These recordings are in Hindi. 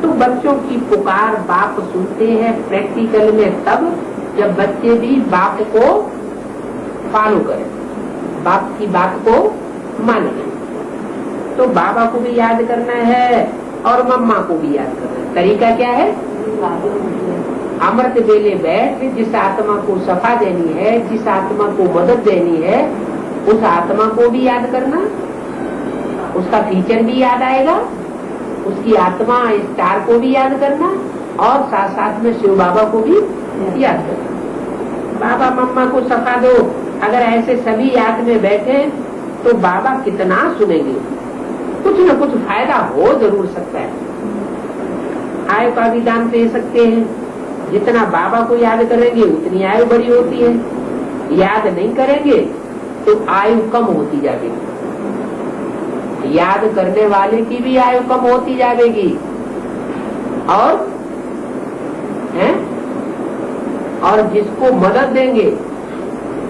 तो बच्चों की पुकार बाप सुनते हैं प्रैक्टिकल में तब जब बच्चे भी बाप को फॉलो करें, बाप की बात को माने। तो बाबा को भी याद करना है और मम्मा को भी याद करना है। तरीका क्या है? अमृत बेले बैठ जिस आत्मा को सफा देनी है, जिस आत्मा को मदद देनी है, उस आत्मा को भी याद करना, उसका फीचर भी याद आएगा, उसकी आत्मा स्टार को भी याद करना और साथ साथ में शिव बाबा को भी याद करना। बाबा मम्मा को सफा दो, अगर ऐसे सभी याद में बैठे तो बाबा कितना सुनेंगे, कुछ न कुछ फायदा हो जरूर सकता है। आयु का भी दान दे सकते हैं, जितना बाबा को याद करेंगे उतनी आयु बड़ी होती है, याद नहीं करेंगे तो आयु कम होती जाएगी, याद करने वाले की भी आयु कम होती जाएगी। और जिसको मदद देंगे,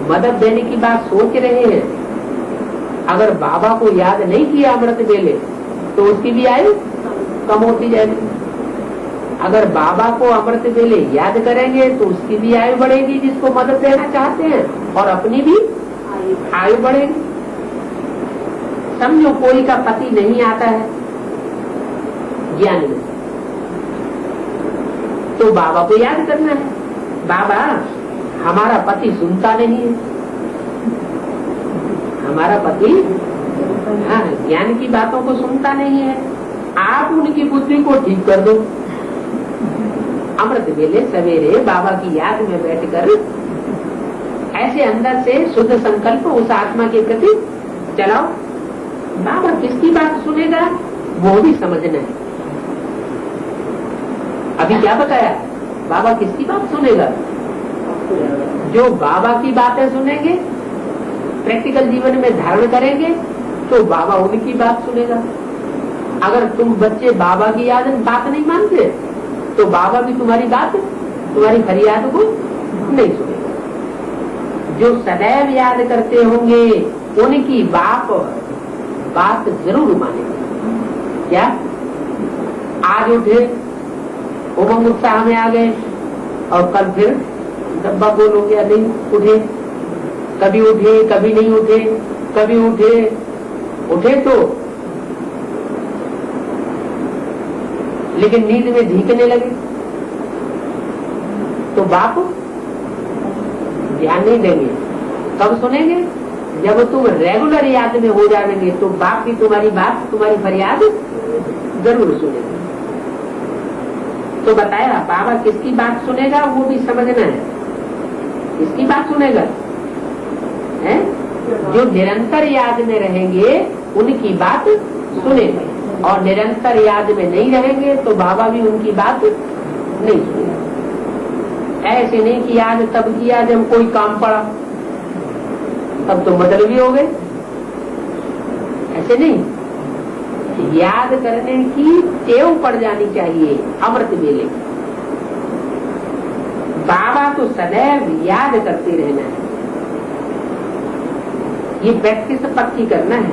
मदद देने की बात सोच रहे हैं, अगर बाबा को याद नहीं किया अमृत बेले तो उसकी भी आयु कम होती जाएगी। अगर बाबा को अमृत बेले याद करेंगे तो उसकी भी आयु बढ़ेगी जिसको मदद देना चाहते हैं, और अपनी भी आयु बढ़ेगी। समझो कोई का पति नहीं आता है ज्ञान में, तो बाबा को याद करना है, बाबा हमारा पति सुनता नहीं है, हमारा पति ज्ञान की बातों को सुनता नहीं है, आप उनकी बुद्धि को ठीक कर दो। अमृत बेले सवेरे बाबा की याद में बैठकर ऐसे अंदर से शुद्ध संकल्प उस आत्मा के प्रति चलाओ। बाबा किसकी बात सुनेगा वो भी समझना है। अभी क्या बताया, बाबा किसकी बात सुनेगा? जो बाबा की बातें सुनेंगे, प्रैक्टिकल जीवन में धारण करेंगे तो बाबा उनकी बात सुनेगा। अगर तुम बच्चे बाबा की बात नहीं मानते तो बाबा भी तुम्हारी बात, तुम्हारी फरियाद को नहीं सुनेगा। जो सदैव याद करते होंगे उनकी बात जरूर मानेंगे। क्या आज उठे उमंग उत्साह में आ गए और कल फिर डब्बा गोल हो गया, नहीं उठे, कभी उठे कभी नहीं उठे, कभी उठे तो लेकिन नींद में झीकने लगे तो बाप ध्यान नहीं देंगे। कब सुनेंगे? जब तुम रेगुलर याद में हो जाएंगे तो बाप भी तुम्हारी बात, तुम्हारी फरियाद जरूर सुनेंगे। तो बताया बाबा किसकी बात सुनेगा वो भी समझना है। किसकी बात सुनेगा है? जो निरंतर याद में रहेंगे उनकी बात सुनेंगे, और निरंतर याद में नहीं रहेंगे तो बाबा भी उनकी बात नहीं सुनेगा। ऐसे नहीं कि याद तब किया जब कोई काम पड़ा, तब तो मतलब भी हो गए। ऐसे नहीं, याद करने की टेव पड़ जानी चाहिए। अमृत बेले बाबा तो सदैव याद करते रहना है, ये प्रैक्टिस पक्की करना है।